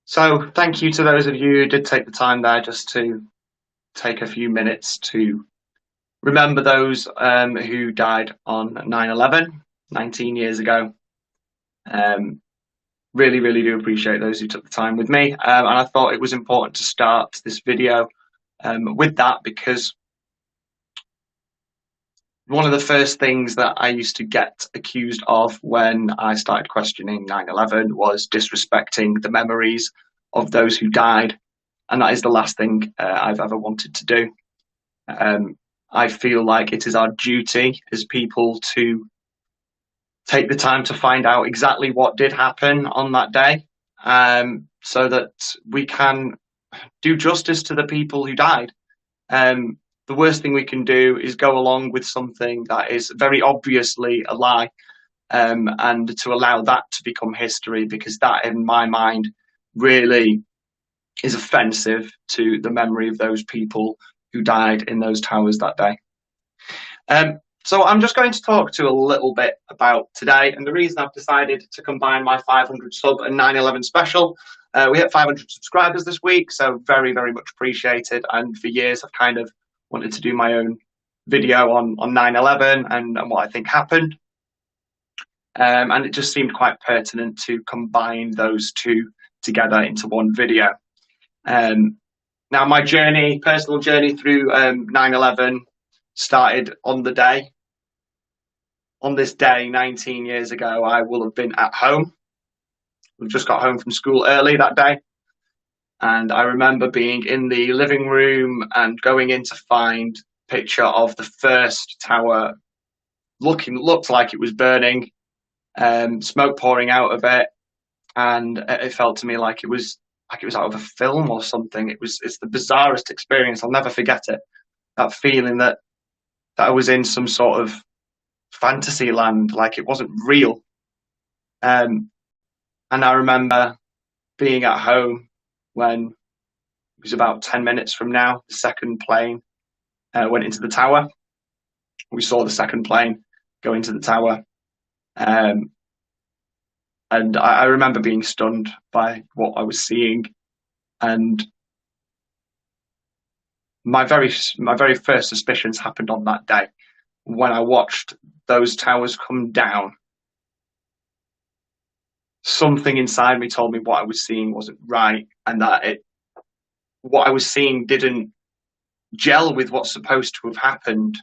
So thank you to those of you who did take the time there just to take a few minutes to remember those who died on 9/11, 19 years ago. Um, really do appreciate those who took the time with me. And I thought it was important to start this video with that because one of the first things that I used to get accused of when I started questioning 9/11 was disrespecting the memories of those who died. And that is the last thing I've ever wanted to do. I feel like it is our duty as people to take the time to find out exactly what did happen on that day, so that we can do justice to the people who died. The worst thing we can do is go along with something that is very obviously a lie, and to allow that to become history, because that, in my mind, really is offensive to the memory of those people who died in those towers that day. So I'm just going to talk to a little bit about today, and the reason I've decided to combine my 500 sub and 9/11 special. We hit 500 subscribers this week, so very much appreciated. And for years I've kind of wanted to do my own video on 9/11 and what I think happened, and it just seemed quite pertinent to combine those two together into one video. Now my personal journey through 9/11 started on the day. On this day, 19 years ago, I will have been at home. We just got home from school early that day. And I remember being in the living room and going in to find a picture of the first tower. Looked like it was burning, smoke pouring out of it. And it felt to me like it was out of a film or something. It's the bizarrest experience. I'll never forget it. That feeling that I was in some sort of fantasy land, like it wasn't real. And I remember being at home when it was about 10 minutes from now, the second plane went into the tower. We saw the second plane go into the tower. And I remember being stunned by what I was seeing. And my very first suspicions happened on that day when I watched those towers come down. Something inside me told me what I was seeing wasn't right, and that what I was seeing didn't gel with what's supposed to have happened.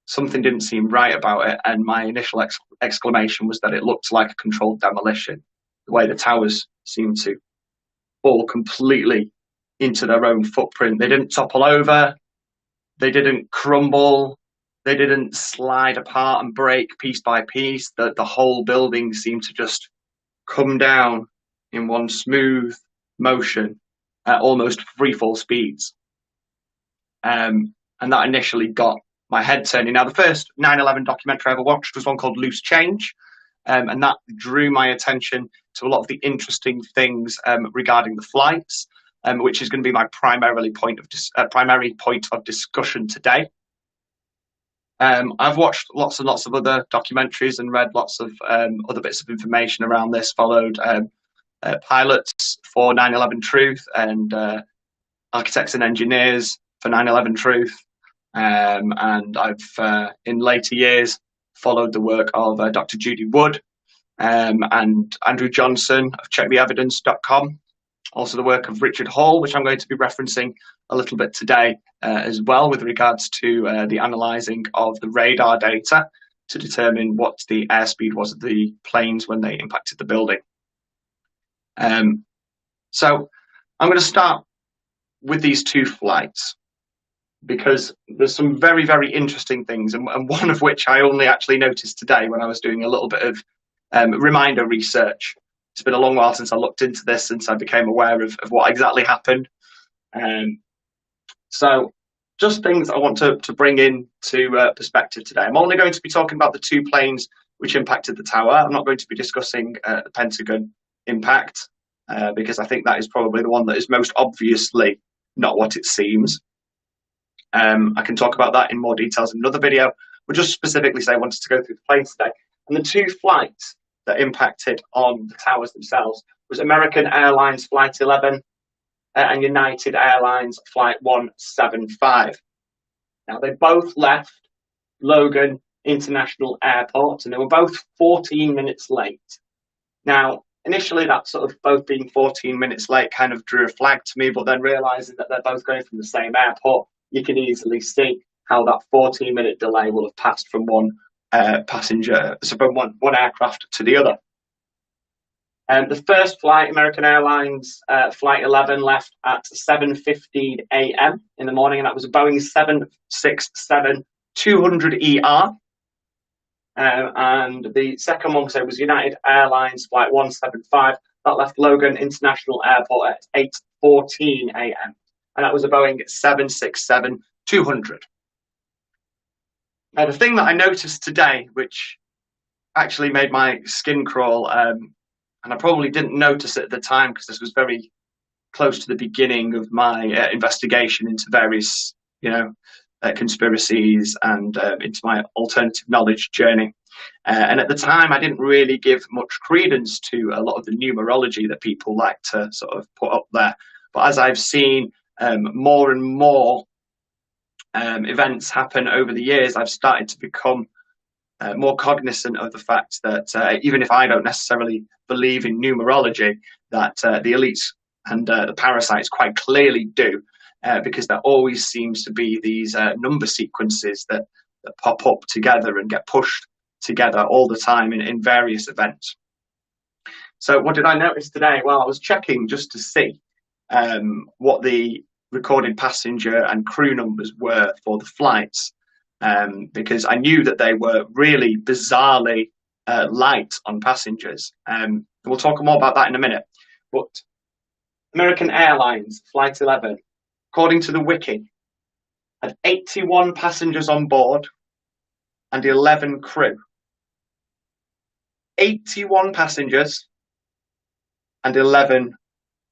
Something didn't seem right about it, and my initial exclamation was that it looked like a controlled demolition. The way the towers seemed to fall completely into their own footprint. They didn't topple over, they didn't crumble, they didn't slide apart and break piece by piece. The whole building seemed to just come down in one smooth motion at almost free fall speeds. And that initially got my head turning. Now, the first 9/11 documentary I ever watched was one called Loose Change, and that drew my attention to a lot of the interesting things regarding the flights, which is going to be my primary point of discussion today. I've watched lots and lots of other documentaries and read lots of other bits of information around this, followed pilots for 9/11 Truth and architects and engineers for 9/11 Truth. And I've, in later years, followed the work of Dr. Judy Wood and Andrew Johnson of checktheevidence.com. Also the work of Richard Hall, which I'm going to be referencing a little bit today as well, with regards to the analysing of the radar data to determine what the airspeed was of the planes when they impacted the building. So I'm going to start with these two flights, because there's some very interesting things, and one of which I only actually noticed today when I was doing a little bit of reminder research. It's been a long while since I looked into this, since I became aware of what exactly happened. So just things I want to bring into perspective today. I'm only going to be talking about the two planes which impacted the tower. I'm not going to be discussing the Pentagon impact, because I think that is probably the one that is most obviously not what it seems. I can talk about that in more details in another video, but just specifically say I wanted to go through the planes today. And the two flights that impacted on the towers themselves was American Airlines Flight 11 and United Airlines Flight 175. Now, they both left Logan International Airport, and they were both 14 minutes late. Now, initially, that sort of both being 14 minutes late kind of drew a flag to me, but then realizing that they're both going from the same airport, you can easily see how that 14-minute delay will have passed from one passenger, so from one aircraft to the other. The first flight, American Airlines Flight 11, left at 7:15 a.m. in the morning, and that was a Boeing 767-200ER. And the second one was United Airlines Flight 175. That left Logan International Airport at 8:14 a.m. And that was a Boeing 767-200. Now, the thing that I noticed today, which actually made my skin crawl, and I probably didn't notice it at the time because this was very close to the beginning of my investigation into various, conspiracies and into my alternative knowledge journey. And at the time, I didn't really give much credence to a lot of the numerology that people like to sort of put up there. But as I've seen more and more events happen over the years, I've started to become more cognizant of the fact that even if I don't necessarily believe in numerology, that the elites and the parasites quite clearly do, because there always seems to be these number sequences that pop up together and get pushed together all the time in various events. So what did I notice today? Well, I was checking just to see what the recorded passenger and crew numbers were for the flights, because I knew that they were really bizarrely light on passengers. We'll talk more about that in a minute. But American Airlines Flight 11, according to the wiki, had 81 passengers on board and 11 crew. 81 passengers and 11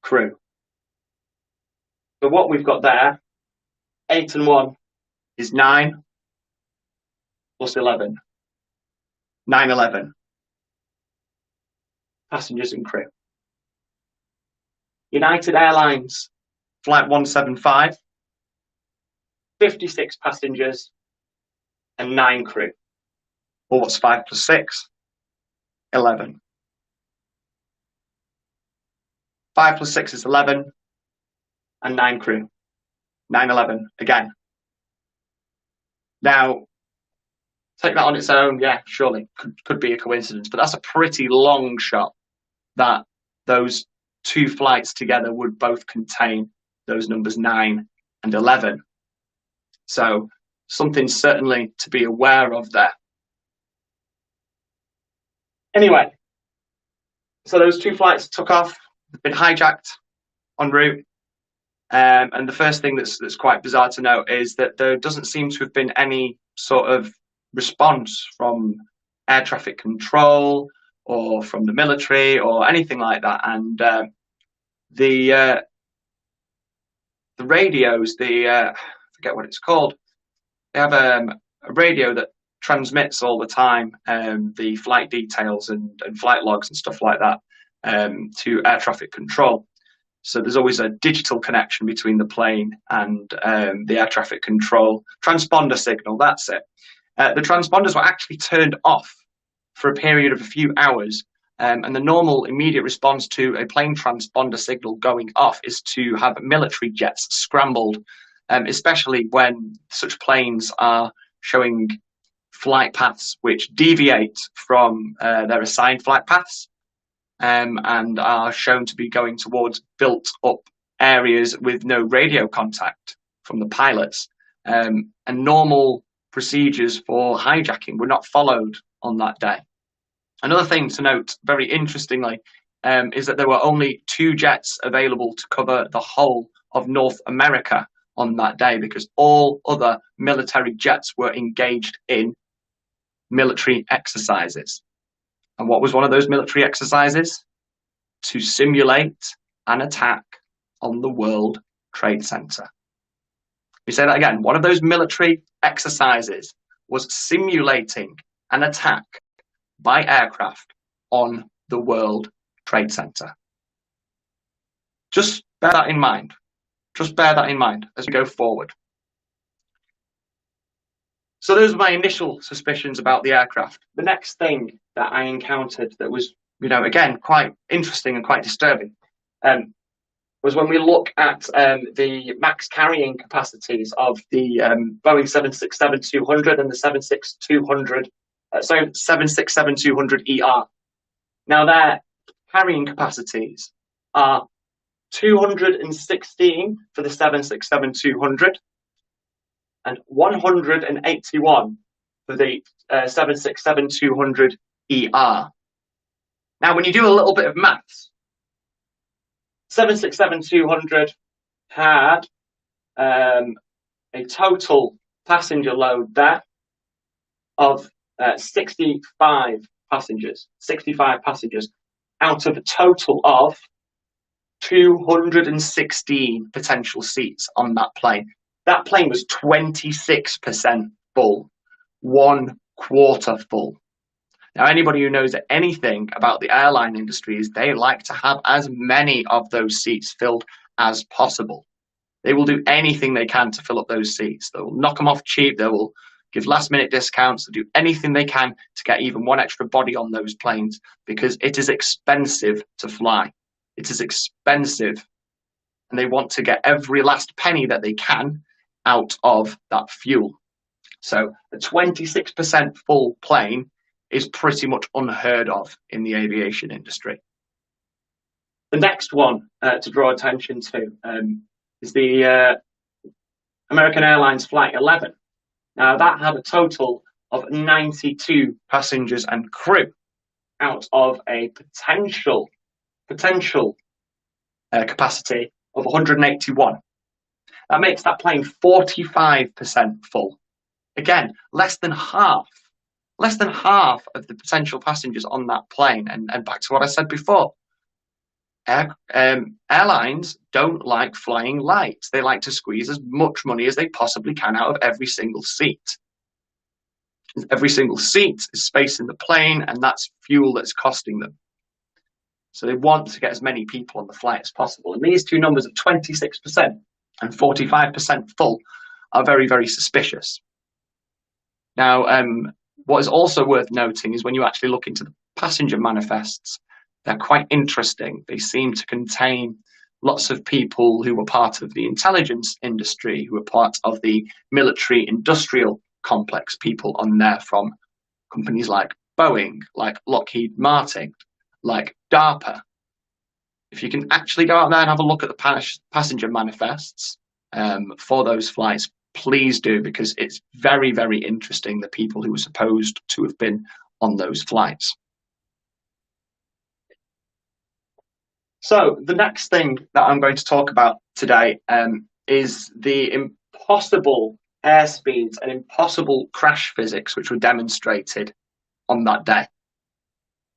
crew. So what we've got there, 8 and 1 is 9 plus 11. 9/11 passengers and crew. United Airlines Flight 175, 56 passengers and 9 crew. Well, what's 5 plus 6? 11. 5 plus 6 is 11 and 9 crew. 9/11 again. Now, take that on its own, yeah, surely could be a coincidence, but that's a pretty long shot that those two flights together would both contain those numbers 9 and 11. So something certainly to be aware of there. Anyway, so those two flights took off, been hijacked en route. And the first thing that's quite bizarre to note is that there doesn't seem to have been any sort of response from air traffic control or from the military or anything like that. And the radios, I forget what it's called. They have a radio that transmits all the time the flight details and flight logs and stuff like that to air traffic control. So there's always a digital connection between the plane and the air traffic control transponder signal. That's it. The transponders were actually turned off for a period of a few hours. And the normal immediate response to a plane transponder signal going off is to have military jets scrambled, especially when such planes are showing flight paths which deviate from their assigned flight paths. And are shown to be going towards built up areas with no radio contact from the pilots. And normal procedures for hijacking were not followed on that day. Another thing to note, very interestingly, is that there were only 2 jets available to cover the whole of North America on that day, because all other military jets were engaged in military exercises. And what was one of those military exercises? To simulate an attack on the World Trade Center. We say that again. One of those military exercises was simulating an attack by aircraft on the World Trade Center. Just bear that in mind. Just bear that in mind as we go forward. So those were my initial suspicions about the aircraft. The next thing that I encountered that was, again, quite interesting and quite disturbing, was when we look at the max carrying capacities of the Boeing 767-200 and the 767-200ER. Now, their carrying capacities are 216 for the 767-200 and 181 for the 767-200ER. Now, when you do a little bit of maths, 767-200 had a total passenger load there of 65 passengers out of a total of 216 potential seats on that plane. That plane was 26% full, 1/4 full. Now, anybody who knows anything about the airline industry is they like to have as many of those seats filled as possible. They will do anything they can to fill up those seats. They will knock them off cheap. They will give last-minute discounts. They'll do anything they can to get even one extra body on those planes because it is expensive to fly. It is expensive, and they want to get every last penny that they can out of that fuel. So a 26% full plane is pretty much unheard of in the aviation industry. The next one to draw attention to is the American Airlines Flight 11. Now, that had a total of 92 passengers and crew out of a potential capacity of 181. That makes that plane 45% full. Again, less than half of the potential passengers on that plane. And back to what I said before, airlines don't like flying light. They like to squeeze as much money as they possibly can out of every single seat. Every single seat is space in the plane, and that's fuel that's costing them. So they want to get as many people on the flight as possible. And these two numbers of 26% and 45% full are very, very suspicious. Now, what is also worth noting is when you actually look into the passenger manifests, they're quite interesting. They seem to contain lots of people who were part of the intelligence industry, who were part of the military industrial complex, people on there from companies like Boeing, like Lockheed Martin, like DARPA. If you can actually go out there and have a look at the passenger manifests for those flights, please do, because it's very, very interesting, the people who were supposed to have been on those flights. So the next thing that I'm going to talk about today is the impossible airspeeds and impossible crash physics which were demonstrated on that day.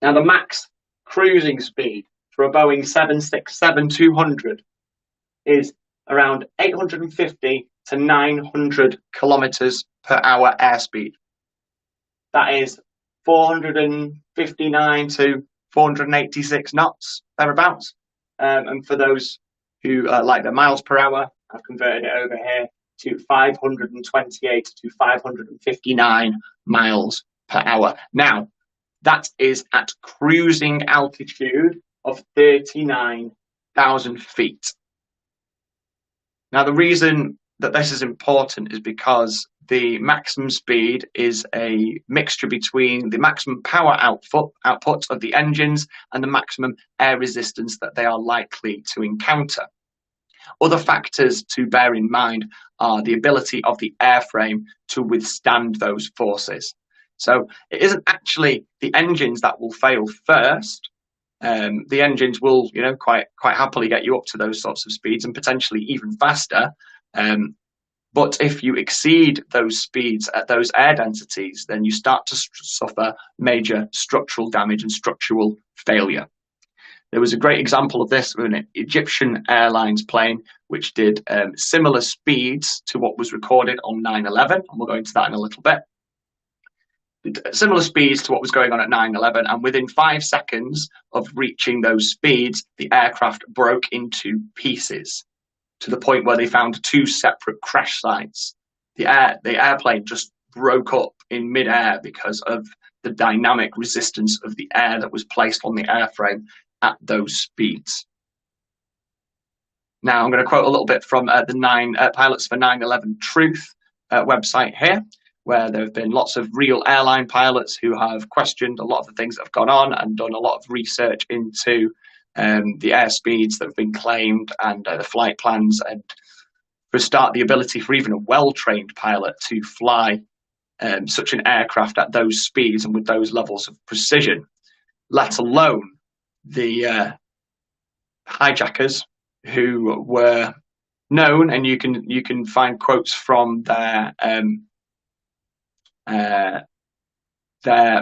Now, the max cruising speed for a Boeing 767-200 is around 850 to 900 kilometers per hour airspeed. That is 459 to 486 knots, thereabouts. And for those who like the miles per hour, I've converted it over here to 528 to 559 miles per hour. Now, that is at cruising altitude of 39,000 feet. Now, the reason that this is important is because the maximum speed is a mixture between the maximum power output of the engines and the maximum air resistance that they are likely to encounter. Other factors to bear in mind are the ability of the airframe to withstand those forces. So it isn't actually the engines that will fail first. The engines will, quite happily get you up to those sorts of speeds and potentially even faster. But if you exceed those speeds at those air densities, then you start to suffer major structural damage and structural failure. There was a great example of this with an Egyptian Airlines plane, which did similar speeds to what was recorded on 9/11, and we'll go into that in a little bit. similar speeds to what was going on at 9/11, and within 5 seconds of reaching those speeds, the aircraft broke into pieces to the point where they found 2 separate crash sites. The airplane just broke up in midair because of the dynamic resistance of the air that was placed on the airframe at those speeds. Now, I'm going to quote a little bit from the Pilots for 9/11 Truth website here, where there have been lots of real airline pilots who have questioned a lot of the things that have gone on and done a lot of research into the airspeeds that have been claimed and the flight plans, and for a start, the ability for even a well-trained pilot to fly such an aircraft at those speeds and with those levels of precision, let alone the hijackers who were known, and you can find quotes from their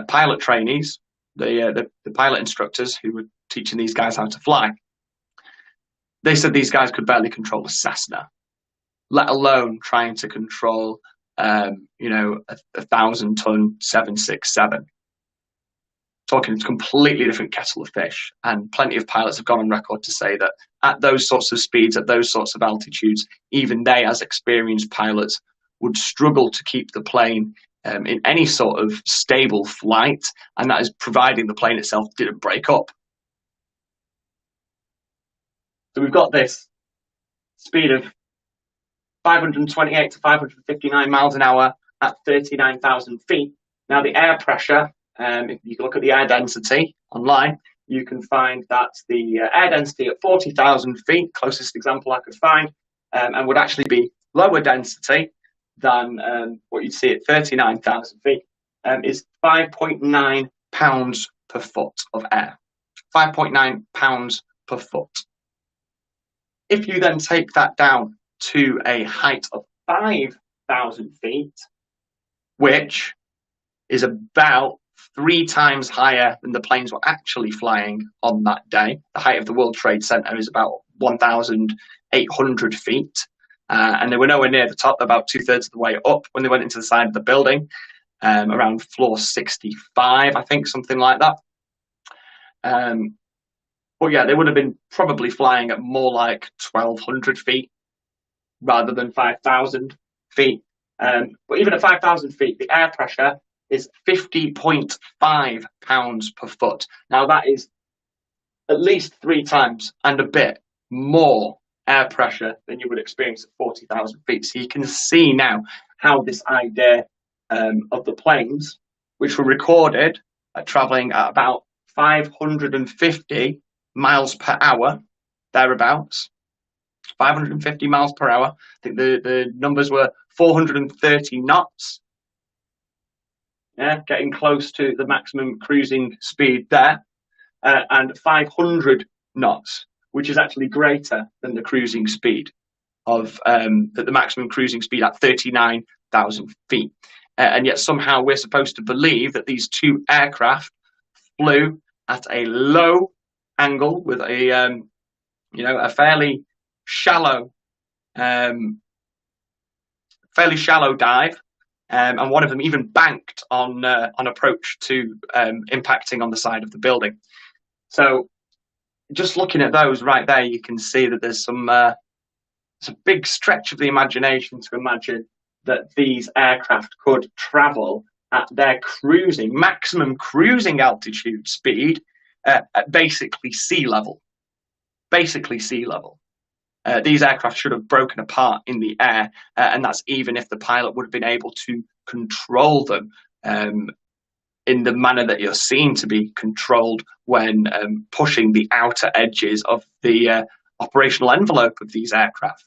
pilot trainees, the pilot instructors who were teaching these guys how to fly. They said these guys could barely control a Cessna, let alone trying to control a 1,000-ton 767. Talking a completely different kettle of fish, and plenty of pilots have gone on record to say that at those sorts of speeds, at those sorts of altitudes, even they, as experienced pilots, would struggle to keep the plane in any sort of stable flight, and that is providing the plane itself didn't break up. So we've got this speed of 528 to 559 miles an hour at 39,000 feet. Now the air pressure, if you look at the air density online, you can find that the air density at 40,000 feet, closest example I could find, and would actually be lower density than what you'd see at 39,000 feet, is 5.9 pounds per foot of air. 5.9 pounds per foot. If you then take that down to a height of 5,000 feet, which is about 3 times higher than the planes were actually flying on that day. The height of the World Trade Center is about 1,800 feet. And they were nowhere near the top, about 2/3 of the way up when they went into the side of the building, around floor 65, I think, something like that. But yeah, they would have been probably flying at more like 1,200 feet rather than 5,000 feet. But even at 5,000 feet, the air pressure is 50.5 pounds per foot. Now that is at least 3 times and a bit more air pressure than you would experience at 40,000 feet. So you can see now how this idea of the planes, which were recorded traveling at about 550 miles per hour, thereabouts, 550 miles per hour. I think the numbers were 430 knots. Yeah, getting close to the maximum cruising speed there, and 500 knots, which is actually greater than the cruising speed of the maximum cruising speed at 39,000 feet. And yet somehow we're supposed to believe that these 2 aircraft flew at a low angle with a fairly shallow dive. And one of them even banked on approach to impacting on the side of the building. So just looking at those right there, you can see that there's it's a big stretch of the imagination to imagine that these aircraft could travel at their maximum cruising altitude speed at basically sea level. Basically sea level. These aircraft should have broken apart in the air, and that's even if the pilot would have been able to control them in the manner that you're seen to be controlled when pushing the outer edges of the operational envelope of these aircraft.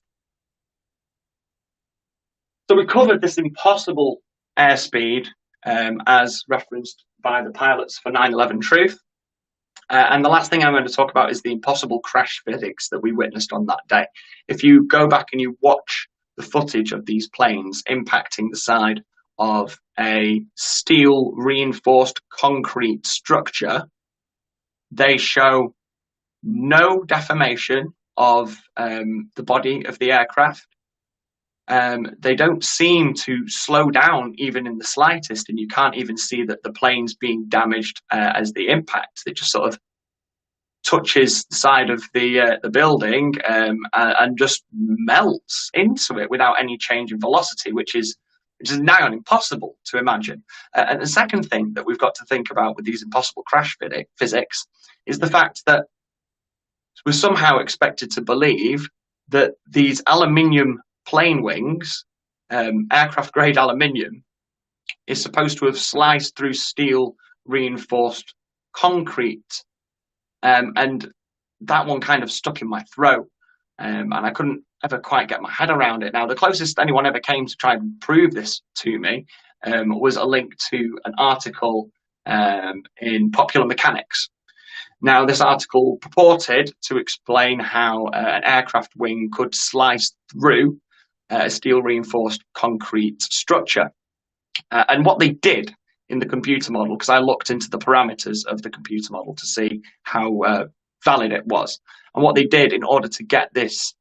So we covered this impossible airspeed as referenced by the pilots for 9/11 Truth. And the last thing I'm going to talk about is the impossible crash physics that we witnessed on that day. If you go back and you watch the footage of these planes impacting the side of a steel reinforced concrete structure, they show no deformation of the body of the aircraft. they don't seem to slow down even in the slightest, and you can't even see that the plane's being damaged as the impact. It just sort of touches the side of the building and just melts into it without any change in velocity, which is nigh on impossible to imagine. And the second thing that we've got to think about with these impossible crash physics is the fact that we're somehow expected to believe that these aluminium plane wings, aircraft grade aluminium, is supposed to have sliced through steel reinforced concrete. And that one kind of stuck in my throat, and I couldn't ever quite get my head around it. Now, the closest anyone ever came to try and prove this to me was a link to an article in Popular Mechanics. Now, this article purported to explain how an aircraft wing could slice through a steel reinforced concrete structure. And what they did in the computer model, because I looked into the parameters of the computer model to see how valid it was. And what they did in order to get this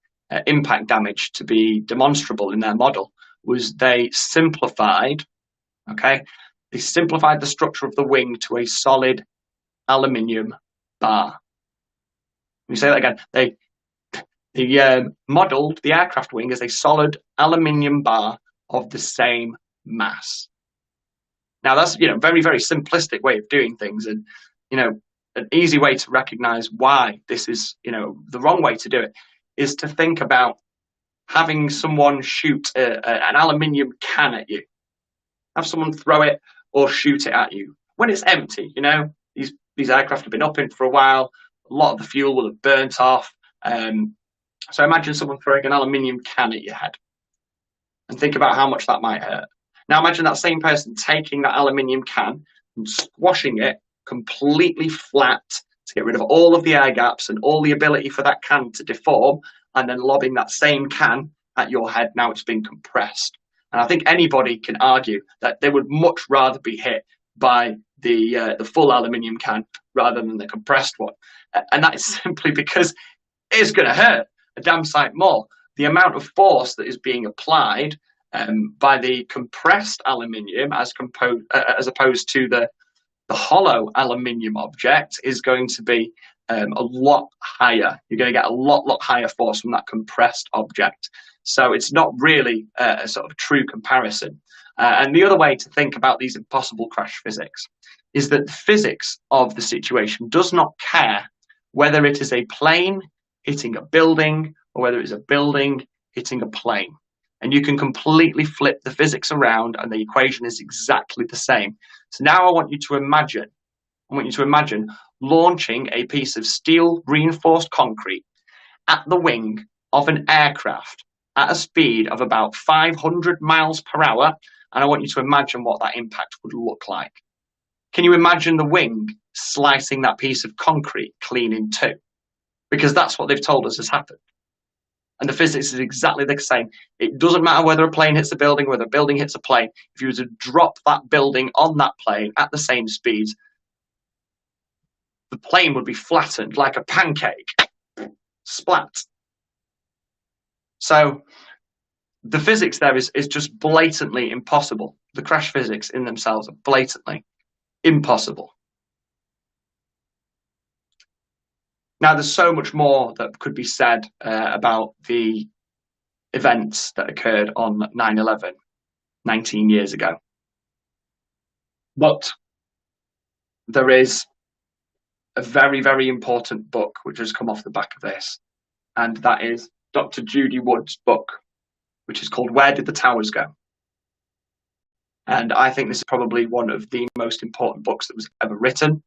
impact damage to be demonstrable in their model was they simplified the structure of the wing to a solid aluminium bar. Let me say that again. They modeled the aircraft wing as a solid aluminium bar of the same mass. Now, that's, very, very simplistic way of doing things, and, an easy way to recognize why this is, the wrong way to do it is to think about having someone shoot an aluminium can at you. Have someone throw it or shoot it at you when it's empty. These aircraft have been up in for a while. A lot of the fuel will have burnt off. So imagine someone throwing an aluminium can at your head, and think about how much that might hurt. Now imagine that same person taking that aluminium can and squashing it completely flat to get rid of all of the air gaps and all the ability for that can to deform, and then lobbing that same can at your head. Now it's been compressed. And I think anybody can argue that they would much rather be hit by the full aluminium can rather than the compressed one. And that is simply because it's going to hurt a damn sight more. The amount of force that is being applied by the compressed aluminium as opposed to the hollow aluminium object is going to be a lot higher. You're going to get a lot higher force from that compressed object. So it's not really a sort of true comparison. And the other way to think about these impossible crash physics is that the physics of the situation does not care whether it is a plane hitting a building or whether it's a building hitting a plane. And you can completely flip the physics around and the equation is exactly the same. So now I want you to imagine launching a piece of steel reinforced concrete at the wing of an aircraft at a speed of about 500 miles per hour. And I want you to imagine what that impact would look like. Can you imagine the wing slicing that piece of concrete clean in two? Because that's what they've told us has happened. And the physics is exactly the same. It doesn't matter whether a plane hits a building, whether a building hits a plane. If you were to drop that building on that plane at the same speed, the plane would be flattened like a pancake. Splat. So the physics there is just blatantly impossible. The crash physics in themselves are blatantly impossible. Now, there's so much more that could be said about the events that occurred on 9/11, 19 years ago. But there is a very, very important book which has come off the back of this, and that is Dr. Judy Wood's book, which is called Where Did the Towers Go? And I think this is probably one of the most important books that was ever written.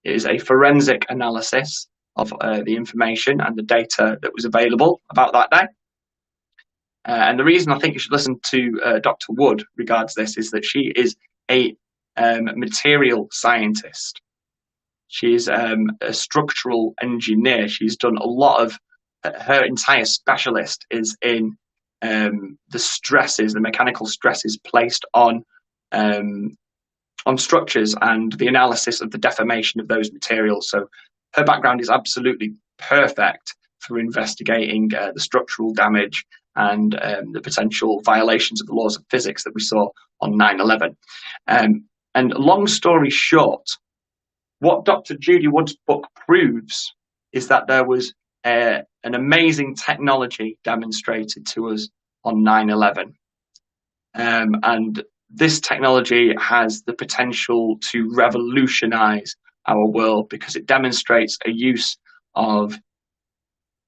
It is a forensic analysis of the information and the data that was available about that day. And the reason I think you should listen to Dr. Wood regards this is that she is a material scientist. She's a structural engineer. She's done a lot of, her entire specialist is in the stresses, the mechanical stresses placed on structures and the analysis of the deformation of those materials. So her background is absolutely perfect for investigating the structural damage and the potential violations of the laws of physics that we saw on 9/11. And long story short, what Dr. Judy Wood's book proves is that there was an amazing technology demonstrated to us on 9/11. And this technology has the potential to revolutionize our world because it demonstrates a use of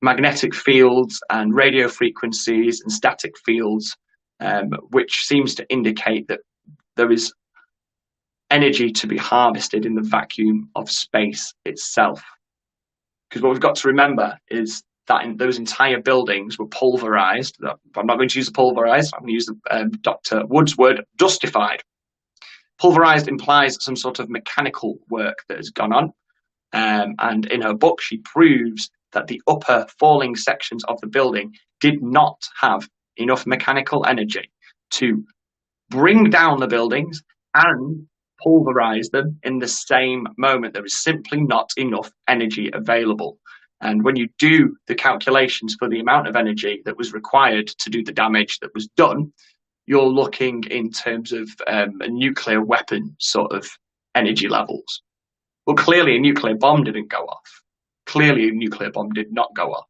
magnetic fields and radio frequencies and static fields, which seems to indicate that there is energy to be harvested in the vacuum of space itself. Because what we've got to remember is that those entire buildings were pulverized. I'm not going to use the pulverized, I'm going to use Dr. Wood's word, dustified. Pulverized implies some sort of mechanical work that has gone on. And in her book, she proves that the upper falling sections of the building did not have enough mechanical energy to bring down the buildings and pulverize them in the same moment. There is simply not enough energy available. And when you do the calculations for the amount of energy that was required to do the damage that was done, you're looking in terms of a nuclear weapon sort of energy levels. Well, clearly a nuclear bomb didn't go off. Clearly a nuclear bomb did not go off.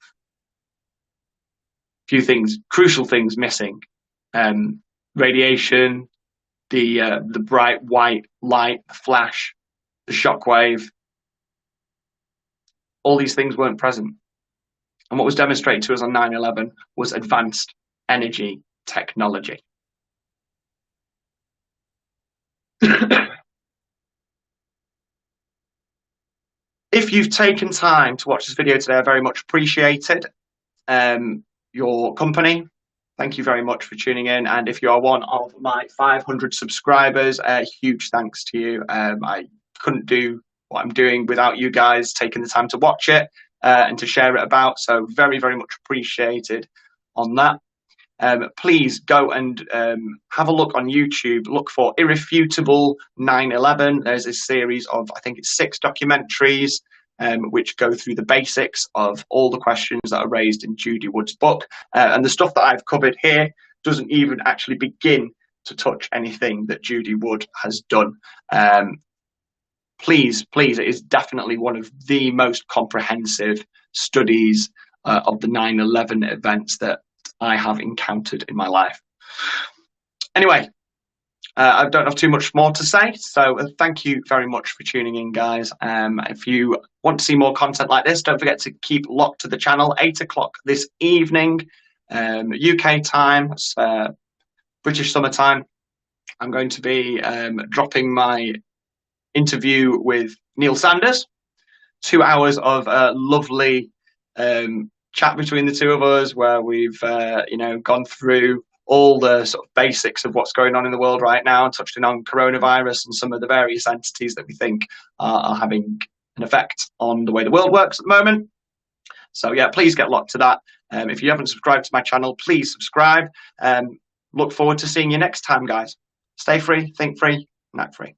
Few things, crucial things missing. Radiation, the bright white light, the flash, the shockwave. All these things weren't present. And what was demonstrated to us on 9/11 was advanced energy technology. If you've taken time to watch this video today, I very much appreciate it. Your company, thank you very much for tuning in. And if you are one of my 500 subscribers, huge thanks to you. I couldn't do what I'm doing without you guys taking the time to watch it and to share it about. So very, very much appreciated on that. Please go and have a look on YouTube. Look for Irrefutable 9/11. There's a series of, I think it's 6 documentaries which go through the basics of all the questions that are raised in Judy Wood's book. And the stuff that I've covered here doesn't even actually begin to touch anything that Judy Wood has done. Please, it is definitely one of the most comprehensive studies of the 9/11 events that I have encountered in my life. Anyway, I don't have too much more to say, so thank you very much for tuning in, guys. If you want to see more content like this, don't forget to keep locked to the channel. 8 o'clock this evening, UK time, British summertime. I'm going to be dropping my interview with Neil Sanders. 2 hours of lovely chat between the two of us, where we've gone through all the sort of basics of what's going on in the world right now, touched on coronavirus and some of the various entities that we think are having an effect on the way the world works at the moment. So yeah, please get locked to that. If you haven't subscribed to my channel, please subscribe. Look forward to seeing you next time, guys. Stay free, think free, and act free.